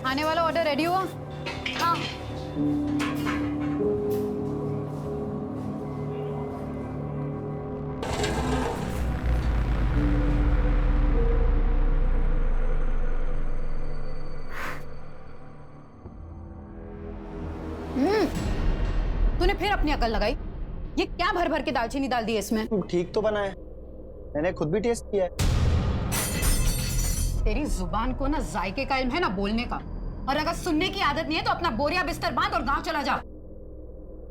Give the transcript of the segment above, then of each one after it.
आने वाला order ready हुआ? हाँ। तूने फिर अपनी अकल लगाई? ये क्या भर भर के दालचीनी डाल दी है इसमें? ठीक तो बना है, मैंने खुद भी टेस्ट किया है। तेरी जुबान को ना जायके का इल्म है ना बोलने का, और अगर सुनने की आदत नहीं है तो अपना बोरिया बिस्तर बांध और गांव चला जा।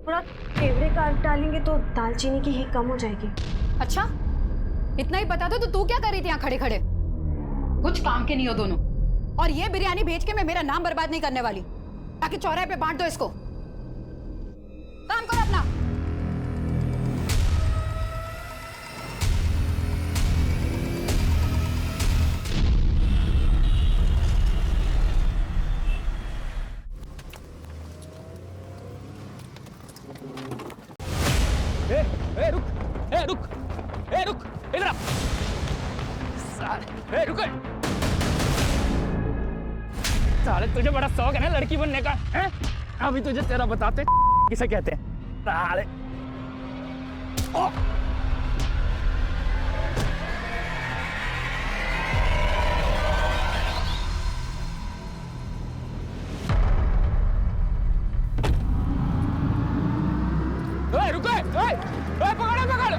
थोड़ा केवड़े का डालेंगे तो दालचीनी की हीट कम हो जाएगी। अच्छा, इतना ही पता था तो तू क्या कर रही थी यहाँ खड़े खड़े? कुछ काम के नहीं हो दोनों। और ये बिरयानी भेज के मैं मेरा नाम बर्बाद नहीं करने वाली, ताकि चौराहे पे बांट दो इसको। काम करो अपना। रुक इधर आ। रुक। साले तुझे बड़ा शौक है ना लड़की बनने का, हैं? अभी तुझे तेरा बताते किसे कहते हैं। साले ओ! रुको, पकड़ो पकड़ो।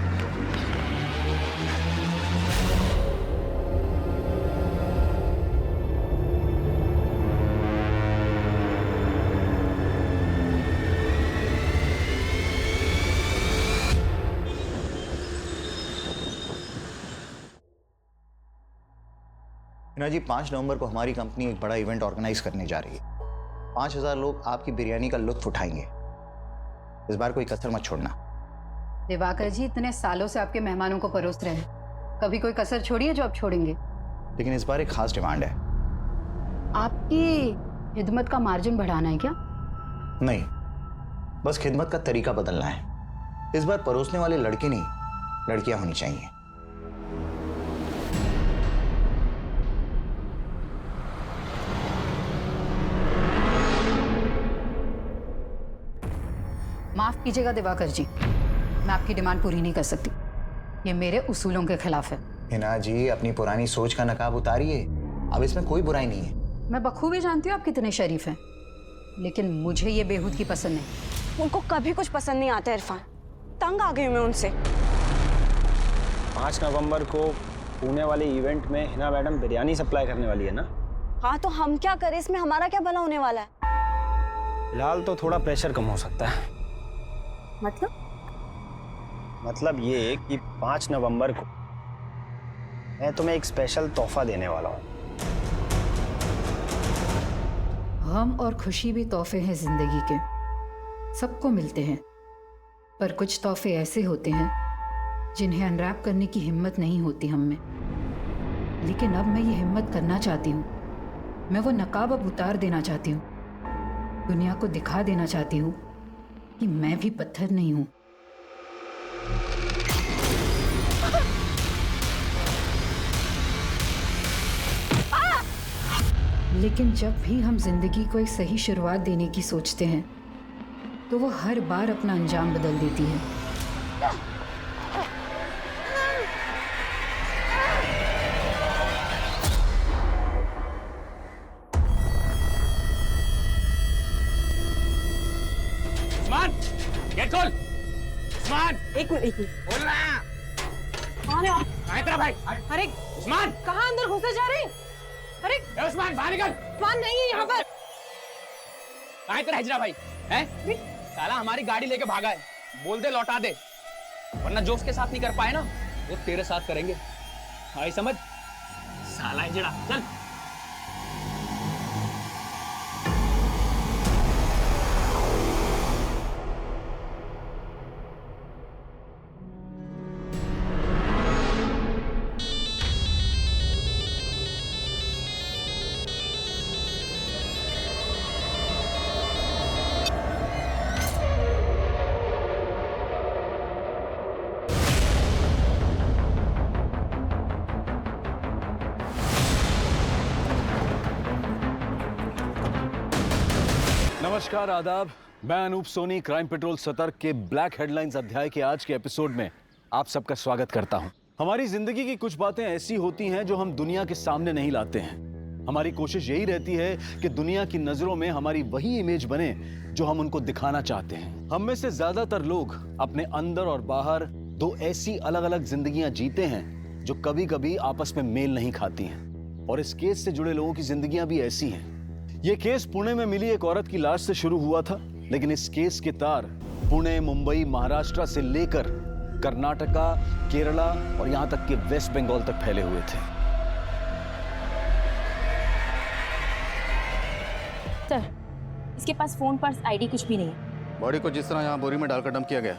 हिना जी, 5 नवंबर को हमारी कंपनी एक बड़ा इवेंट ऑर्गेनाइज करने जा रही है। 5000 लोग आपकी बिरयानी का लुत्फ उठाएंगे। इस बार कोई कसर मत छोड़ना। दिवाकर जी, इतने सालों से आपके मेहमानों को परोस रहे हैं, कभी कोई कसर छोड़ी है जो आप छोड़ेंगे? लेकिन इस बार एक खास डिमांड है। आपकी खिदमत का मार्जिन बढ़ाना है क्या? नहीं, बस खिदमत का तरीका बदलना है। इस बार परोसने वाले लड़के नहीं, लड़कियां होनी चाहिए। माफ कीजिएगा दिवाकर जी, मैं आपकी डिमांड पूरी नहीं कर सकती। ये मेरे उसूलों के खिलाफ है। हिना जी, अपनी पुरानी सोच का नकाब उतारिए। अब इसमें कोई बुराई नहीं है। मैं बखूबी जानती हूँ आप कितने शरीफ हैं, लेकिन मुझे ये बेहूदगी पसंद नहीं। उनको कभी कुछ पसंद नहीं आता इरफान, तंग आ गई मैं उनसे। 5 नवंबर को पुणे वाले इवेंट में हिना मैडम बिरयानी सप्लाई करने वाली है ना? हाँ, तो हम क्या करें, इसमें हमारा क्या भला होने वाला है? फिलहाल तो थोड़ा प्रेशर कम हो सकता है। मतलब ये कि 5 नवंबर को मैं तुम्हें एक स्पेशल तोहफा देने वाला हूँ। गम और खुशी भी तोहफे हैं जिंदगी के, सबको मिलते हैं। पर कुछ तोहफे ऐसे होते हैं जिन्हें अनरैप करने की हिम्मत नहीं होती हम में। लेकिन अब मैं ये हिम्मत करना चाहती हूँ। मैं वो नकाब अब उतार देना चाहती हूँ। दुनिया को दिखा देना चाहती हूँ कि मैं भी पत्थर नहीं हूँ। लेकिन जब भी हम जिंदगी को एक सही शुरुआत देने की सोचते हैं तो वो हर बार अपना अंजाम बदल देती है। गेट खोल। उस्मान, एक मिनट बोल रहा। कौन है आप? कहाँ है तेरा भाई? अरे उस्मान, कहाँ अंदर घुसे जा रहे हैं? अरे ए उस्मान, बाहर निकल। उस्मान नहीं है यहाँ पर। कहाँ है तेरा हिजरा भाई? हैं? साला हमारी गाड़ी लेके भागा है। बोल दे लौटा दे, वरना जो उसके साथ नहीं कर पाए ना वो तेरे साथ करेंगे। आई समझ? साला हिजड़ा, चल। नमस्कार, आदाब। मैं अनूप सोनी क्राइम पेट्रोल सतर्क के ब्लैक हेडलाइंस अध्याय के आज के एपिसोड में आप सबका स्वागत करता हूं। हमारी जिंदगी की कुछ बातें ऐसी होती हैं जो हम दुनिया के सामने नहीं लाते हैं। हमारी कोशिश यही रहती है कि दुनिया की नजरों में हमारी वही इमेज बने जो हम उनको दिखाना चाहते हैं। हम में से ज्यादातर लोग अपने अंदर और बाहर दो ऐसी अलग अलग जिंदगियां जीते हैं जो कभी कभी आपस में मेल नहीं खाती हैं। और इस केस से जुड़े लोगों की जिंदगियां भी ऐसी हैं। ये केस पुणे में मिली एक औरत की लाश से शुरू हुआ था, लेकिन इस केस के तार पुणे, मुंबई, महाराष्ट्र से लेकर कर्नाटका, केरला और यहां तक कि वेस्ट बंगाल तक फैले हुए थे। सर, इसके पास फोन, पर्स, आईडी कुछ भी नहीं है। बॉडी को जिस तरह यहाँ बोरी में डालकर डंप किया गया,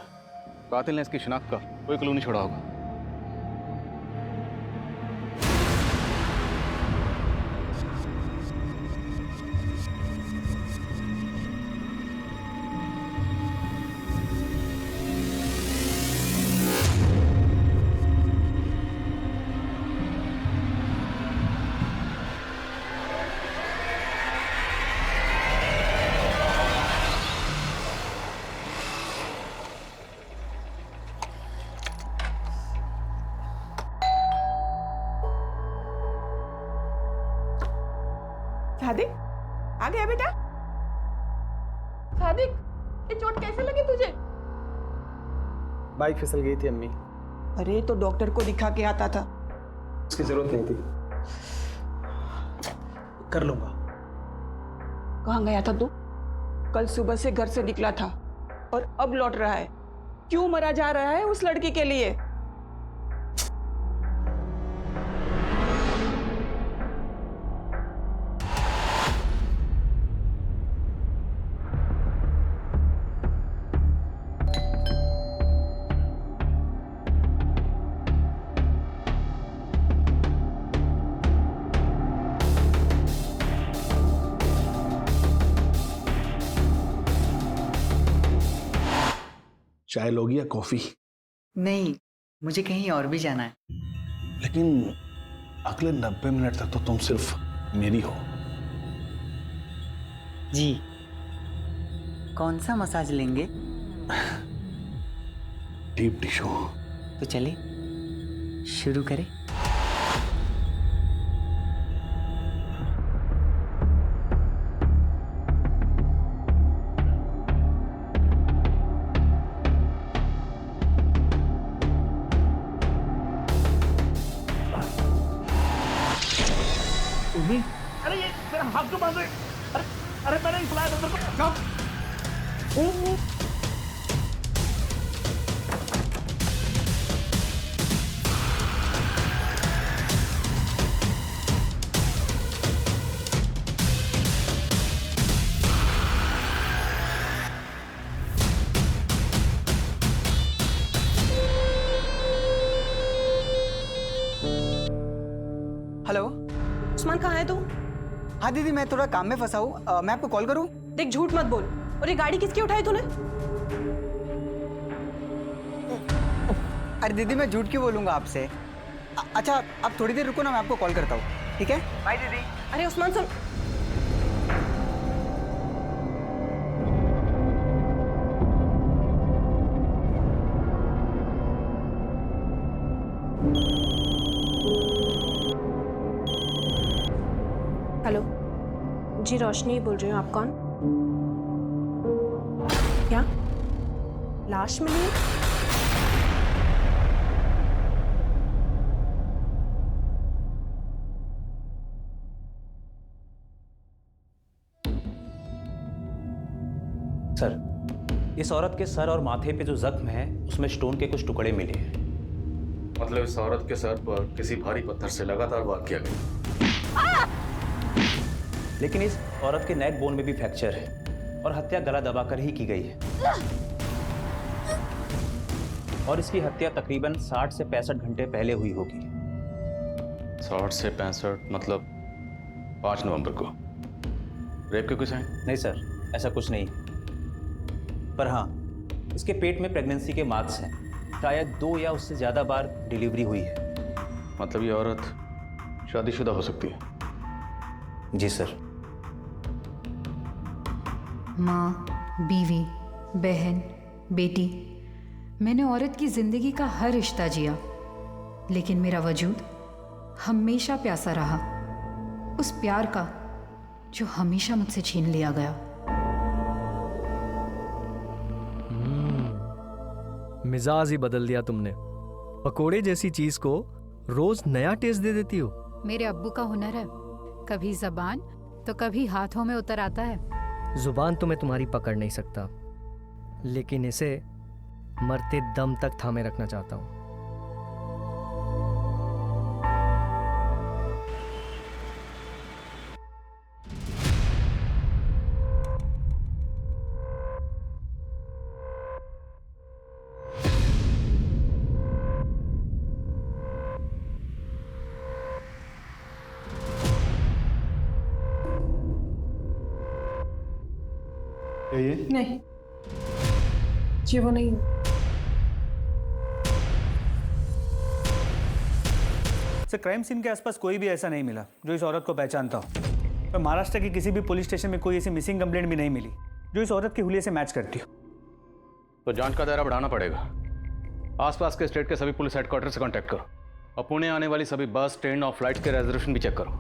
कातिल ने इसकी शिनाख्त का कोई क्लू नहीं छोड़ा होगा। सादिक, आ गया बेटा? सादिक, ये चोट कैसे लगी तुझे? बाइक फिसल गई थी अम्मी। अरे तो डॉक्टर को दिखा के आता था। उसकी जरूरत नहीं थी, कर लूंगा। कहाँ गया था तू? कल सुबह से घर से निकला था और अब लौट रहा है। क्यों मरा जा रहा है उस लड़की के लिए? चाय लोगी या कॉफी? नहीं, मुझे कहीं और भी जाना है। लेकिन अगले 90 मिनट तक तो तुम सिर्फ मेरी हो। जी, कौन सा मसाज लेंगे? Deep tissue. तो चलिए शुरू करें। अरे ये मेरा हाथ क्यों बांध रहे? अरे मैंने इस लायक अंदर को जाओ। हेलो। उस्मान, कहाँ है तू? हाँ दीदी, मैं थोड़ा काम में फंसा हूँ, मैं आपको कॉल करूँ? देख, झूठ मत बोल। और ये गाड़ी किसकी उठाई तूने? अरे दीदी, मैं झूठ क्यों बोलूँगा आपसे? अच्छा, आप थोड़ी देर रुको ना, मैं आपको कॉल करता हूँ, ठीक है? बाय दीदी। अरे उस्मान सुन। हेलो जी, रोशनी बोल रही हूँ। आप कौन? क्या लाश मिली है? सर, इस औरत के सर और माथे पे जो जख्म है उसमें स्टोन के कुछ टुकड़े मिले हैं। मतलब इस औरत के सर पर किसी भारी पत्थर से लगातार वार किया गया। लेकिन इस औरत के नेक बोन में भी फ्रैक्चर है और हत्या गला दबाकर ही की गई है। और इसकी हत्या तकरीबन 60 से 65 घंटे पहले हुई होगी। 60 से 65 मतलब 5 नवंबर को। रेप के कोई साइन? नहीं सर, ऐसा कुछ नहीं। पर हाँ, इसके पेट में प्रेगनेंसी के मार्क्स हैं। शायद 2 या उससे ज़्यादा बार डिलीवरी हुई है। मतलब ये औरत शादीशुदा हो सकती है? जी सर। माँ, बीवी, बहन, बेटी, मैंने औरत की जिंदगी का हर रिश्ता जिया, लेकिन मेरा वजूद हमेशा प्यासा रहा, उस प्यार का जो हमेशा मुझसे छीन लिया गया। मिजाज ही बदल दिया तुमने। पकोड़े जैसी चीज को रोज नया टेस्ट दे देती हो। मेरे अब्बू का हुनर है, कभी जबान तो कभी हाथों में उतर आता है। जुबान तो मैं तुम्हारी पकड़ नहीं सकता, लेकिन इसे मरते दम तक थामे रखना चाहता हूं। नहीं, ये वो नहीं। सर, क्राइम सीन के आसपास कोई भी ऐसा नहीं मिला जो इस औरत को पहचानता हो। तो महाराष्ट्र के किसी भी पुलिस स्टेशन में कोई ऐसी मिसिंग कंप्लेंट भी नहीं मिली जो इस औरत के हुलिये से मैच करती हो। तो जांच का दायरा बढ़ाना पड़ेगा। आसपास के स्टेट के सभी पुलिस हेडक्वार्टर से कांटेक्ट करो और पुणे आने वाली सभी बस, ट्रेन और फ्लाइट के रिजर्वेशन भी चेक करो।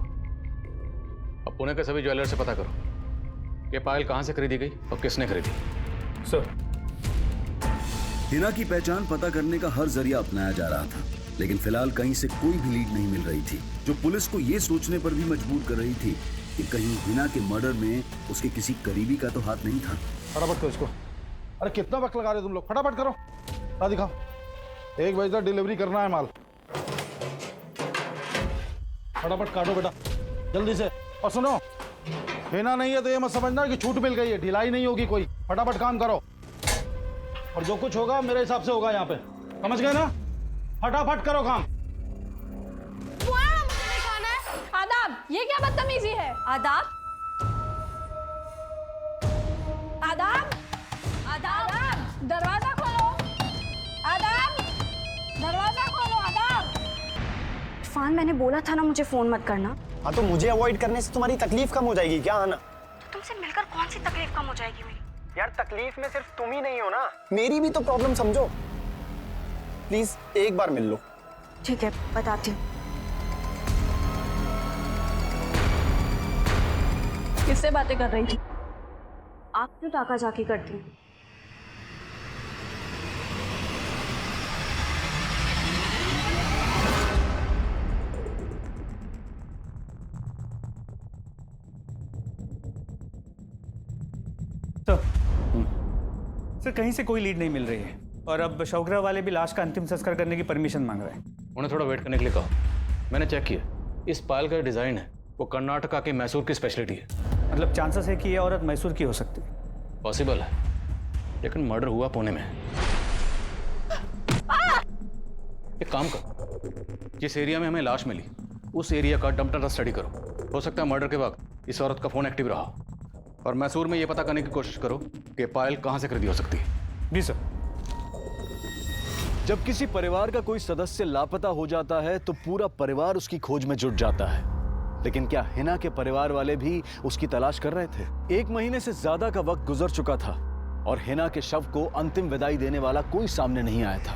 और पुणे के सभी ज्वेलर से पता करो कि पायल कहाँ से खरीदी गई और किसने खरीदी। सर, हिना की पहचान पता करने का हर जरिया अपनाया जा रहा था, लेकिन फिलहाल कहीं से कोई भी लीड नहीं मिल रही थी, जो पुलिस को यह सोचने पर भी मजबूर कर रही थी कि कहीं हिना के मर्डर में उसके किसी करीबी का तो हाथ नहीं था। फटाफट करो इसको। अरे कितना वक्त लगा रहे तुम लोग, फटाफट करो। ला दिखाओ, 1 बजे तक डिलीवरी करना है माल। फटाफट काटो बेटा, जल्दी से। और सुनो, हिना नहीं है तो ये मत समझना कि छूट मिल गई है, ढिलाई नहीं होगी कोई। फटाफट काम करो और जो कुछ होगा मेरे हिसाब से होगा यहाँ पे, समझ गए ना? फटाफट करो काम। आदाब, ये क्या बदतमीजी है? आदाब, आदाब, आदाब, दरवाजा खोलो। आदाब, दरवाजा खोलो। आदाब। इरफान, मैंने बोला था ना मुझे फोन मत करना। हाँ, तो मुझे अवॉइड करने से तुम्हारी तकलीफ कम हो जाएगी क्या? आना। तो तुमसे मिलकर कौन सी तकलीफ कम हो जाएगी मेरी? यार, तकलीफ में सिर्फ तुम ही नहीं हो ना, मेरी भी तो प्रॉब्लम समझो। प्लीज एक बार मिल लो। ठीक है, बताती हूँ। किससे बातें कर रही थी? आप क्यों ताका झाकी करती हैं? सर, कहीं से कोई लीड नहीं मिल रही है और अब शौकरा वाले भी लाश का अंतिम संस्कार करने की परमिशन मांग रहे हैं। उन्हें थोड़ा वेट करने के लिए कहो। मैंने चेक किया, इस पायल का डिजाइन है वो कर्नाटका के मैसूर की स्पेशलिटी है। मतलब चांसेस है कि ये औरत मैसूर की हो सकती है। पॉसिबल है, लेकिन मर्डर हुआ पुणे में। एक काम करो, जिस एरिया में हमें लाश मिली उस एरिया का डंप डाटा स्टडी करो। हो सकता है मर्डर के वक्त इस औरत का फोन एक्टिव रहा हो। और मैसूर में यह पता करने की कोशिश करो कि पायल कहां से खरीदी हो सकती है। जी सर। जब किसी परिवार का कोई सदस्य लापता हो जाता है तो पूरा परिवार उसकी खोज में जुट जाता है, लेकिन क्या हिना के परिवार वाले भी उसकी तलाश कर रहे थे? 1 महीने से ज्यादा का वक्त गुजर चुका था और हिना के शव को अंतिम विदाई देने वाला कोई सामने नहीं आया था।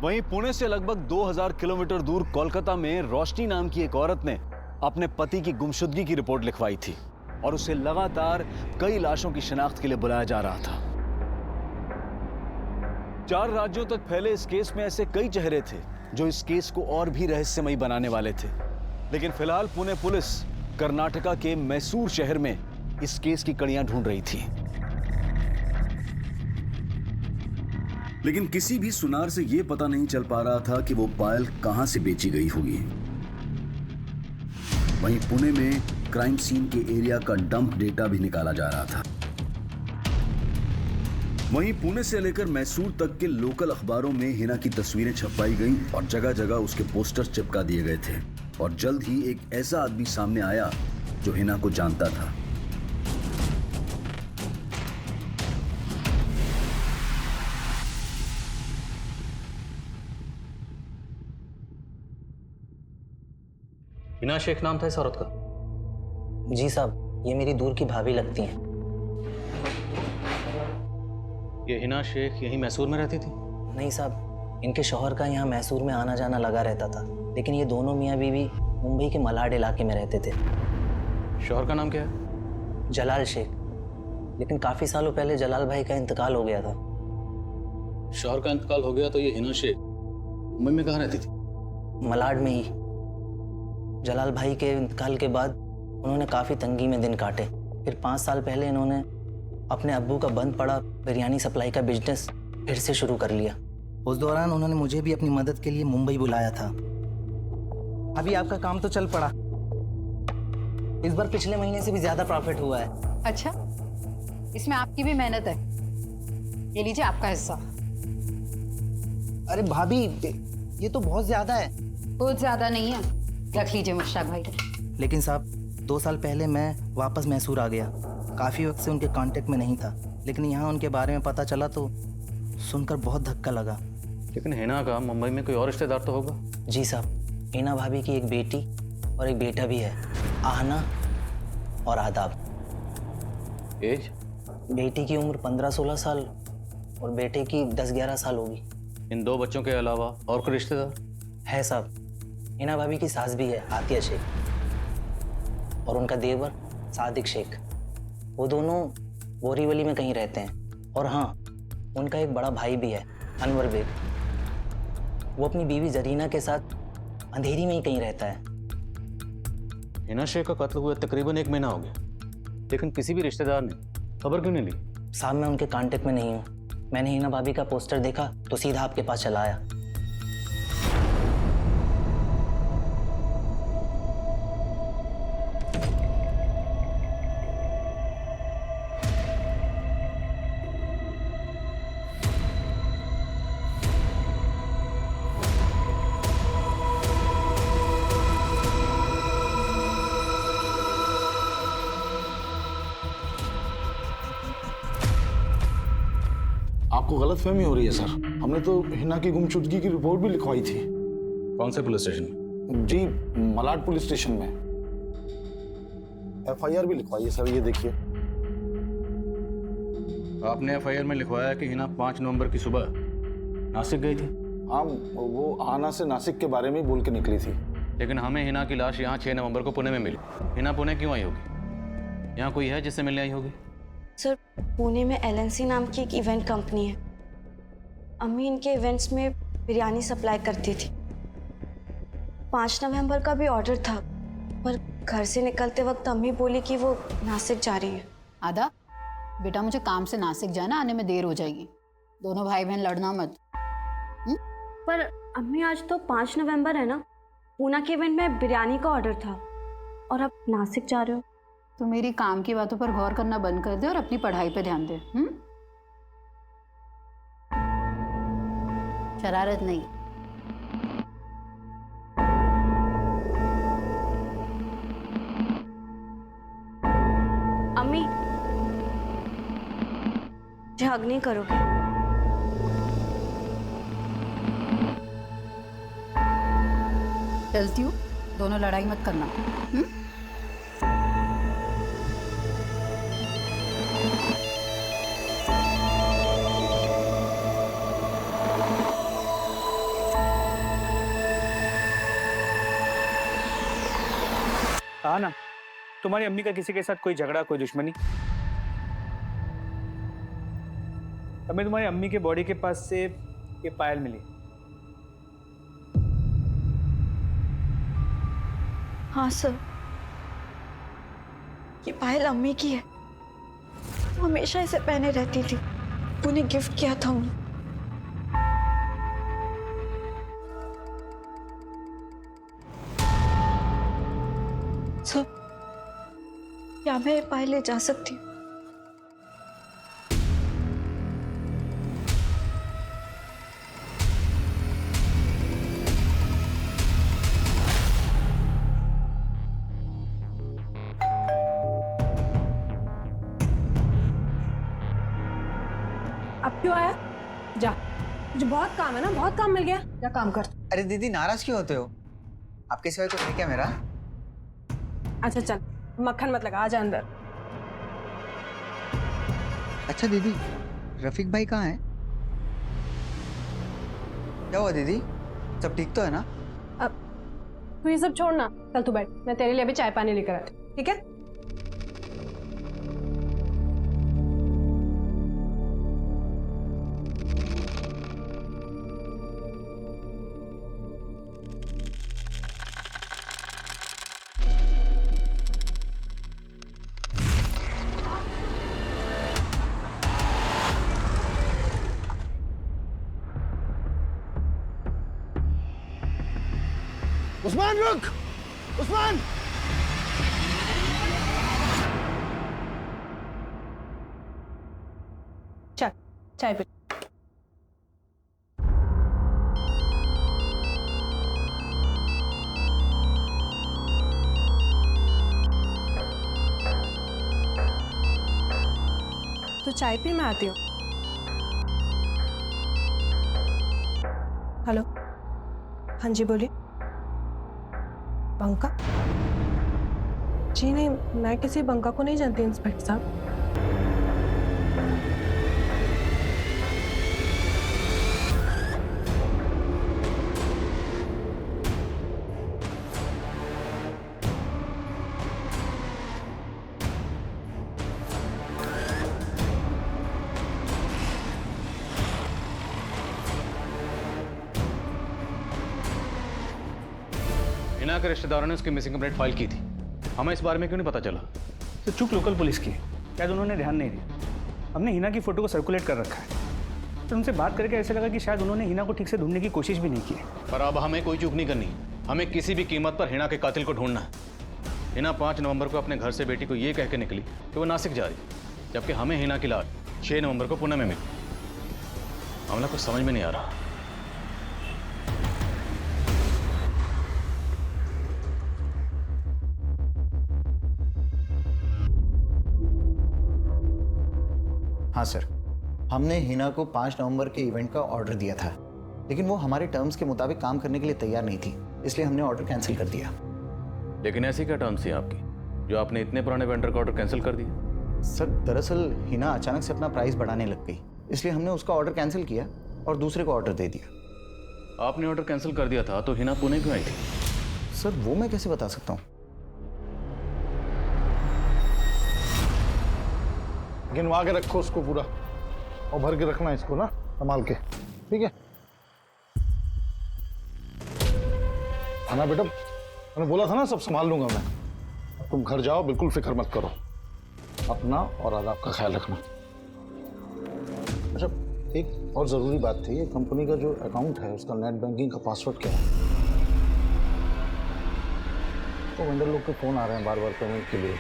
वहीं पुणे से लगभग 2000 किलोमीटर दूर कोलकाता में रोशनी नाम की एक औरत ने अपने पति की गुमशुदगी की रिपोर्ट लिखवाई थी और उसे लगातार कई लाशों की शिनाख्त के लिए बुलाया जा रहा था। 4 राज्यों तक फैले इस केस में ऐसे कई चेहरे थे जो इस केस को और भी रहस्यमयी बनाने वाले थे, लेकिन फिलहाल पुणे पुलिस कर्नाटका के मैसूर शहर में इस केस की कड़ियां ढूंढ रही थी। लेकिन किसी भी सुनार से यह पता नहीं चल पा रहा था कि वो पायल कहां से बेची गई होगी। वहीं पुणे में क्राइम सीन के एरिया का डंप डेटा भी निकाला जा रहा था। वहीं पुणे से लेकर मैसूर तक के लोकल अखबारों में हिना की तस्वीरें छपवाई गईं और जगह जगह उसके पोस्टर चिपका दिए गए थे और जल्द ही एक ऐसा आदमी सामने आया जो हिना को जानता था। हिना शेख नाम था इस औरत का? जी साहब, ये मेरी दूर की भाभी लगती हैं। ये हिना शेख यहीं मैसूर में रहती थी? नहीं साहब, इनके शौहर का यहाँ मैसूर में आना जाना लगा रहता था, लेकिन ये दोनों मियाँ बीवी मुंबई के मलाड इलाके में रहते थे। शौहर का नाम क्या है? जलाल शेख, लेकिन काफ़ी सालों पहले जलाल भाई का इंतकाल हो गया था। शौहर का इंतकाल हो गया तो ये हिना शेख मुंबई में कहाँ रहती थी? मलाड में ही। जलाल भाई के इंतकाल के बाद उन्होंने काफ़ी तंगी में दिन काटे। फिर 5 साल पहले इन्होंने अपने अब्बू का बंद पड़ा बिरयानी सप्लाई का बिजनेस फिर से शुरू कर लिया। उस दौरान उन्होंने मुझे भी अपनी मदद के लिए मुंबई बुलाया था। अभी आपका काम तो चल पड़ा। इस बार पिछले महीने से भी ज़्यादा प्रॉफिट हुआ है। अच्छा, इसमें आपकी भी मेहनत है। ये लीजिए आपका हिस्सा। अरे भाभी, ये तो बहुत ज़्यादा है। बहुत ज़्यादा नहीं है, रख लीजिए मुश्ताक भाई। लेकिन साहब, 2 साल पहले मैं वापस मैसूर आ गया। काफ़ी वक्त से उनके कांटेक्ट में नहीं था, लेकिन यहाँ उनके बारे में पता चला तो सुनकर बहुत धक्का लगा। लेकिन हिना का मुंबई में कोई और रिश्तेदार तो होगा? जी साहब, हिना भाभी की एक बेटी और एक बेटा भी है, आहना और आदाब। एज? बेटी की उम्र 15-16 साल और बेटे की 10-11 साल होगी। इन 2 बच्चों के अलावा और कोई रिश्तेदार? है साहब, हिना भाभी की सास भी है, आतिया शेख, और उनका देवर सादिक शेख। वो दोनों बोरीवली में कहीं रहते हैं। और हाँ, उनका एक बड़ा भाई भी है, अनवर बेग। वो अपनी बीवी जरीना के साथ अंधेरी में ही कहीं रहता है। हिना शेख का कत्ल हुए तकरीबन 1 महीना हो गया, लेकिन किसी भी रिश्तेदार ने खबर क्यों नहीं ली? साहब, मैं उनके कांटेक्ट में नहीं हूँ। मैंने हिना भाभी का पोस्टर देखा तो सीधा आपके पास चला आया। आपको गलतफहमी हो रही है सर। हमने तो हिना की गुमशुदगी की रिपोर्ट भी लिखवाई थी। कौन से पुलिस स्टेशन में? जी, मलाड पुलिस स्टेशन में। FIR भी लिखवाई है सर, ये देखिए। आपने FIR में लिखवाया कि हिना 5 नवंबर की सुबह नासिक गई थी? हाँ, वो आना से नासिक के बारे में बोल के निकली थी। लेकिन हमें हिना की लाश यहाँ 6 नवंबर को पुणे में मिली। हिना पुणे क्यों आई होगी? यहाँ कोई है जिससे मिलने आई होगी? सर, पुणे में LNC नाम की एक इवेंट कंपनी है। अम्मी इनके इवेंट्स में बिरयानी सप्लाई करती थी। 5 नवंबर का भी ऑर्डर था, पर घर से निकलते वक्त अम्मी बोली कि वो नासिक जा रही है। आदा, बेटा मुझे काम से नासिक जाना, आने में देर हो जाएगी। दोनों भाई बहन लड़ना मत। पर अम्मी, आज तो 5 नवंबर है ना। पूना के इवेंट में बिरयानी का ऑर्डर था और आप नासिक जा रहे हो। तो मेरी काम की बातों पर गौर करना बंद कर दे और अपनी पढ़ाई पे ध्यान दे। शरारत नहीं। अम्मी, हग नहीं करोगे? चलती हूँ, दोनों लड़ाई मत करना। हाँ ना, तुम्हारी अम्मी का किसी के साथ कोई झगड़ा, कोई दुश्मनी? हमें तुम्हारी अम्मी के बॉडी के पास से ये पायल मिली। हाँ सर, ये पायल अम्मी की है। वो हमेशा इसे पहने रहती थी। उन्हें गिफ्ट किया था उन्हें। सर, क्या मैं ये पायल ले जा सकती हूँ? अब क्यों आया? जा, मुझे बहुत काम है ना, बहुत काम मिल गया। जा काम कर। अरे दीदी, नाराज क्यों होते हो? आपके सिवाय कोई है क्या मेरा? अच्छा चल, मक्खन मत लगा, आजा अंदर। अच्छा दीदी, रफीक भाई कहाँ हैं? क्या हुआ दीदी, सब ठीक तो है ना? अब तू ये सब छोड़ना, चल तू बैठ, मैं तेरे लिए अभी चाय पानी लेकर आती हूँ, ठीक है? उस्मान रुक! उस्मान! चल चाय पी। तो चाय पी, मैं आती हूँ। हेलो, हाँ जी बोलिए। बंका? जी नहीं, मैं किसी बंका को नहीं जानती इंस्पेक्टर साहब। हिना के रिश्तेदारों ने उसकी मिसिंग कंप्लेंट फाइल की थी, हमें इस बारे में क्यों नहीं पता चला? तो चूक लोकल पुलिस की, शायद उन्होंने ध्यान नहीं दिया। हमने हिना की फोटो को सर्कुलेट कर रखा है, तो उनसे बात करके ऐसा लगा कि शायद उन्होंने हिना को ठीक से ढूंढने की कोशिश भी नहीं की है। पर अब हमें कोई चूक नहीं करनी, हमें किसी भी कीमत पर हिना के कातिल को ढूंढना है। हिना 5 नवंबर को अपने घर से बेटी को ये कह के निकली कि वो नासिक जा रही, जबकि हमें हिना की लाश 6 नवंबर को पुणे में मिली। मामला कुछ समझ में नहीं आ रहा। हाँ सर, हमने हिना को 5 नवंबर के इवेंट का ऑर्डर दिया था, लेकिन वो हमारे टर्म्स के मुताबिक काम करने के लिए तैयार नहीं थी, इसलिए हमने ऑर्डर कैंसिल कर दिया। लेकिन ऐसी क्या टर्म्स थी आपकी जो आपने इतने पुराने वेंडर का ऑर्डर कैंसिल कर दिया? सर दरअसल हिना अचानक से अपना प्राइस बढ़ाने लग गई, इसलिए हमने उसका ऑर्डर कैंसिल किया और दूसरे को ऑर्डर दे दिया। आपने ऑर्डर कैंसिल कर दिया था तो हिना पुणे क्यों आई थी? सर वो मैं कैसे बता सकता हूँ। गिनवा के रखो उसको पूरा और भर के रखना इसको ना, संभाल के, ठीक है? ना बेटा, मैंने बोला था ना सब संभाल लूंगा मैं। तुम घर जाओ, बिल्कुल फिक्र मत करो, अपना और आदाब का ख्याल रखना। अच्छा, एक और जरूरी बात थी, ये कंपनी का जो अकाउंट है उसका नेट बैंकिंग का पासवर्ड क्या है? तो वेंडर लोग के फोन आ रहे हैं बार बार पेमेंट के लिए।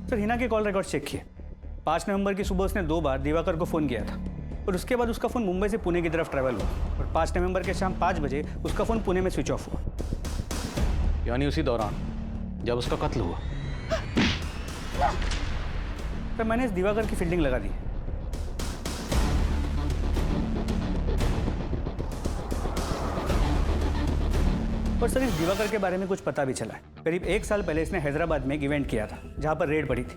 सर हिना के कॉल रिकॉर्ड चेक किए। 5 नवंबर की सुबह उसने 2 बार दिवाकर को फ़ोन किया था और उसके बाद उसका फ़ोन मुंबई से पुणे की तरफ ट्रैवल हुआ और 5 नवंबर के शाम 5 बजे उसका फ़ोन पुणे में स्विच ऑफ हुआ। यानी उसी दौरान जब उसका कत्ल हुआ। तो मैंने इस दिवाकर की फील्डिंग लगा दी। और सर इस दिवाकर के बारे में कुछ पता भी चला है। करीब 1 साल पहले इसने हैदराबाद में एक इवेंट किया था जहां पर रेड पड़ी थी।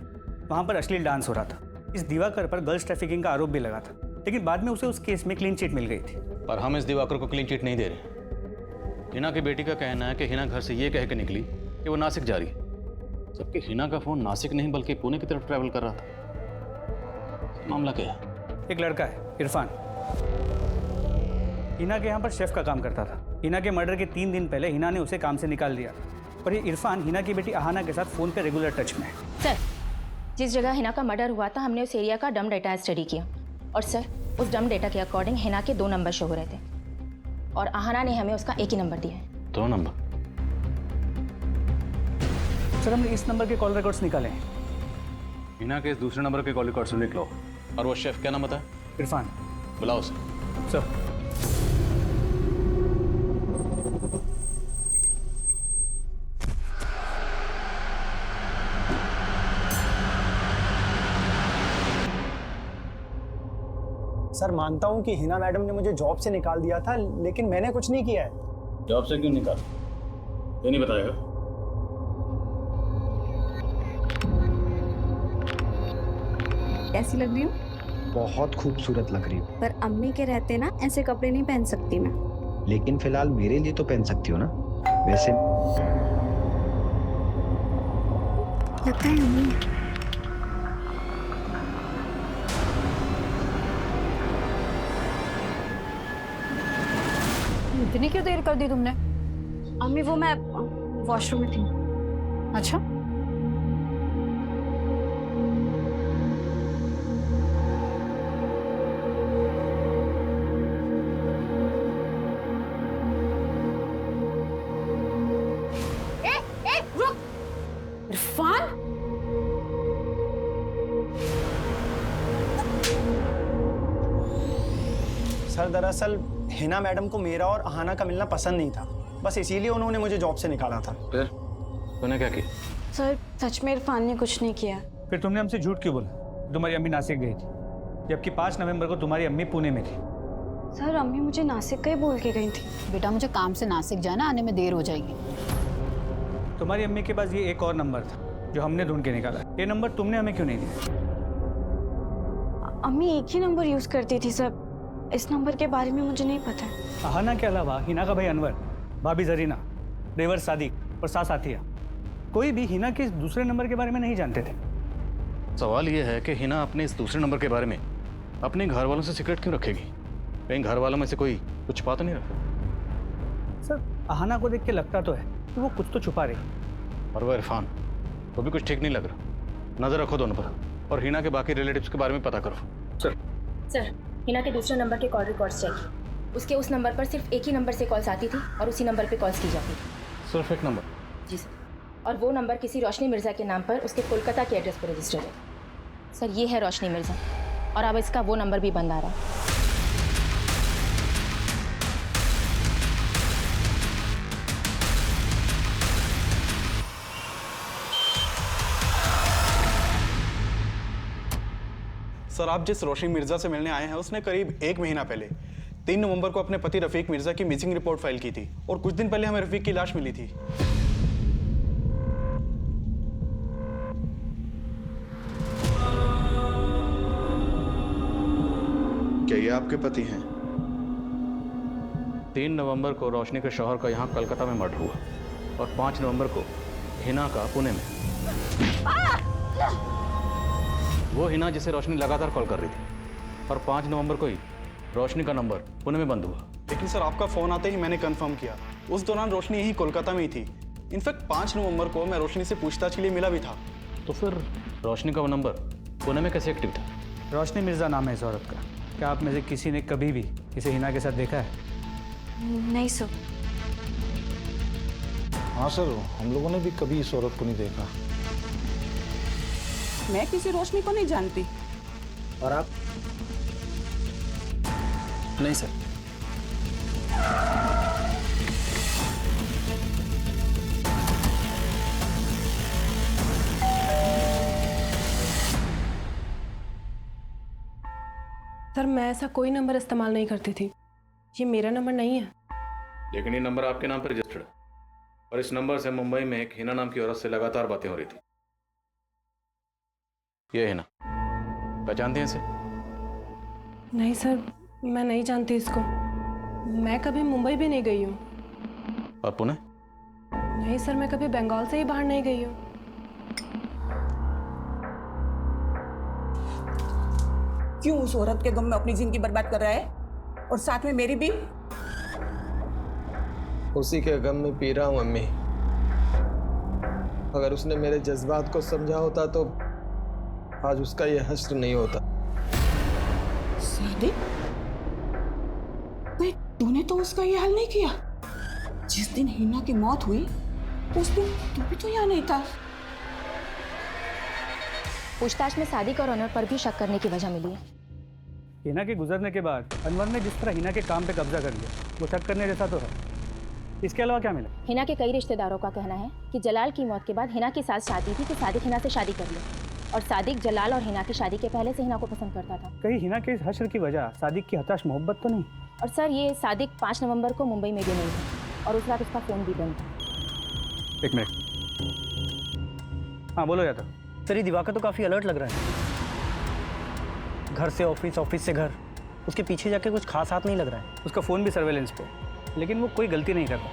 वहां पर अश्लील डांस हो रहा था। इस दिवाकर पर गर्ल्स ट्रैफिकिंग का आरोप भी लगा था, लेकिन बाद में उसे उस केस में क्लीन चिट मिल गई थी। पर हम इस दिवाकर को क्लीन चिट नहीं दे रहे। हिना की बेटी का कहना है कि हिना घर से ये कह के निकली कि वो नासिक जा रही है, जबकि हिना का फोन नासिक नहीं बल्कि पुणे की तरफ ट्रैवल कर रहा था। मामला क्या है? एक लड़का है इरफान, हिना के यहाँ पर शेफ का काम करता था। हिना के मर्डर के 3 दिन पहले हिना ने उसे काम से निकाल दिया और ये इरफान हिना की बेटी अहाना के साथ फ़ोन पे रेगुलर टच में है। सर, जिस जगह हिना का मर्डर हुआ था हमने उस एरिया का डम डेटा स्टडी किया और सर उस डम डेटा के अकॉर्डिंग हिना के 2 नंबर शो हो रहे थे और अहाना ने हमें उसका एक ही नंबर दिया है। 2 नंबर? सर हमने इस नंबर के कॉल रिकॉर्ड्स निकाले हैं। हिना के इस दूसरे नंबर के कॉल रिकॉर्ड्स लिख लो। और वो शेफ क्या नाम बताया? इरफान। बुलाओ उसे। सर। सर मानता हूँ कि हिना मैडम ने मुझे जॉब से निकाल दिया था, लेकिन मैंने कुछ नहीं किया है। जॉब से क्यों निकाल? ये नहीं बताएगा? कैसी लग रही हूँ? बहुत खूबसूरत लग रही हो। पर अम्मी के रहते ना ऐसे कपड़े नहीं पहन सकती मैं। लेकिन फिलहाल मेरे लिए तो पहन सकती हो ना। वैसे लगता है अम्मी इतनी क्यों देर कर दी तुमने? अम्मी वो मैं वॉशरूम में थी। अच्छा, इरफान, सर दरअसल हिना मैडम को मेरा और अहाना का मिलना पसंद नहीं था, बस इसीलिए उन्होंने मुझे जॉब से निकाला था। फिर तूने क्या किया? सर सच में इरफान ने कुछ नहीं किया। फिर तुमने हमसे झूठ क्यों बोला? तुम्हारी अम्मी नासिक गई थी, जबकि 5 नवंबर को तुम्हारी अम्मी पुणे में थी। सर अम्मी मुझे नासिक का ही बोल के गई थी। बेटा मुझे काम से नासिक जाना, आने में देर हो जाएगी। तुम्हारी अम्मी के पास ये एक और नंबर था जो हमने ढूंढ के निकाला। ये नंबर तुमने हमें क्यों नहीं दिया? अम्मी एक ही नंबर यूज करती थी सर, इस नंबर के बारे में मुझे नहीं पता है। अहाना के अलावा हिना का भाई अनवर, भाभी जरीना, ड्राइवर सादिक और सास आतिया, कोई भी हिना के इस दूसरे नंबर के बारे में नहीं जानते थे। सवाल यह है कि हिना अपने इस दूसरे नंबर के बारे में अपने घर वालों से सीक्रेट क्यों रखेगी? कहीं घर वालों में से कोई कुछ छुपा तो नहीं रहा? सर अहाना को देख के लगता तो है कि वो कुछ तो छुपा रही, और वो इरफान, वो भी कुछ ठीक नहीं लग रहा। नजर रखो दोनों पर, और हिना के बाकी रिलेटिव्स के बारे में पता करो। सर हिना के दूसरे नंबर के कॉल रिकॉर्ड्स चेक। उसके उस नंबर पर सिर्फ एक ही नंबर से कॉल्स आती थी और उसी नंबर पे कॉल्स की जाती थी। सिर्फ एक नंबर? जी सर, और वो नंबर किसी रोशनी मिर्ज़ा के नाम पर उसके कोलकाता के एड्रेस पर रजिस्टर्ड है। सर ये है रोशनी मिर्ज़ा, और अब इसका वो नंबर भी बंद आ रहा है। सर आप जिस रोशनी मिर्जा से मिलने आए हैं उसने करीब 1 महीना पहले 3 नवंबर को अपने पति रफीक मिर्जा की मिसिंग रिपोर्ट फाइल की थी, और कुछ दिन पहले हमें रफीक की लाश मिली थी। क्या ये आपके पति हैं? 3 नवंबर को रोशनी के शौहर का यहाँ कलकत्ता में मर्डर हुआ, और 5 नवंबर को हिना का पुणे में। वो हिना जिसे रोशनी लगातार कॉल कर रही थी, और 5 नवंबर को ही रोशनी का नंबर पुणे में बंद हुआ। लेकिन सर आपका फोन आते ही मैंने कंफर्म किया, उस दौरान रोशनी यही कोलकाता में ही थी। इनफैक्ट 5 नवंबर को मैं रोशनी से पूछताछ के लिए मिला भी था। तो फिर रोशनी का वो नंबर पुणे में कैसे एक्टिव था? रोशनी मिर्जा नाम है इस औरत का। क्या आप में से किसी ने कभी भी इसे हिना के साथ देखा है? नहीं सर। हाँ सर, हम लोगों ने भी कभी इस औरत को नहीं देखा। मैं किसी रोशनी को नहीं जानती। और आप? नहीं सर। सर मैं ऐसा कोई नंबर इस्तेमाल नहीं करती थी, ये मेरा नंबर नहीं है। लेकिन ये नंबर आपके नाम पर रजिस्टर्ड है, और इस नंबर से मुंबई में एक हिना नाम की औरत से लगातार बातें हो रही थी। ये हिना, पहचानते हैं इसे? नहीं सर, मैं नहीं जानती इसको। मैं कभी मुंबई भी नहीं गई हूँ। और पुणे? नहीं सर, मैं कभी बंगाल से ही बाहर नहीं गई हूँ। क्यों उस औरत के गम में अपनी जिंदगी बर्बाद कर रहा है, और साथ में मेरी भी? उसी के गम में पी रहा हूँ अम्मी। अगर उसने मेरे जज्बात को समझा होता तो आज उसका ये हश्र नहीं होता। सादिक, तूने तो उसका ये हाल नहीं किया। जिस दिन हिना की मौत हुई उस दिन तू भी तो यहाँ नहीं था। पूछताछ में सादिक और अनवर पर भी शक करने की वजह मिली है। हिना के गुजरने के बाद अनवर ने जिस तरह हिना के काम पे कब्जा कर लिया, वो शक करने जैसा तो है। इसके अलावा क्या मिला? हिना के कई रिश्तेदारों का कहना है कि जलाल की मौत के बाद हिना के साथ चाहती थी कि सादिक हिना से शादी कर ले, और सादिक जलाल और हिना की शादी के पहले से हिना को पसंद करता था। कहीं हिना के इस हश्र की वजह सादिक की हताश मोहब्बत तो नहीं? और सर ये सादिक 5 नवंबर को मुंबई में भी नहीं था, और उस रात उसका फ़ोन भी बंद था। 1 मिनट। हाँ बोलो जाता। सर ये दिवाकर तो काफ़ी अलर्ट लग रहा है। घर से ऑफिस, ऑफिस से घर। उसके पीछे जाके कुछ खास हाथ नहीं लग रहा है। उसका फ़ोन भी सर्वेलेंस पे, लेकिन वो कोई गलती नहीं कर रहा।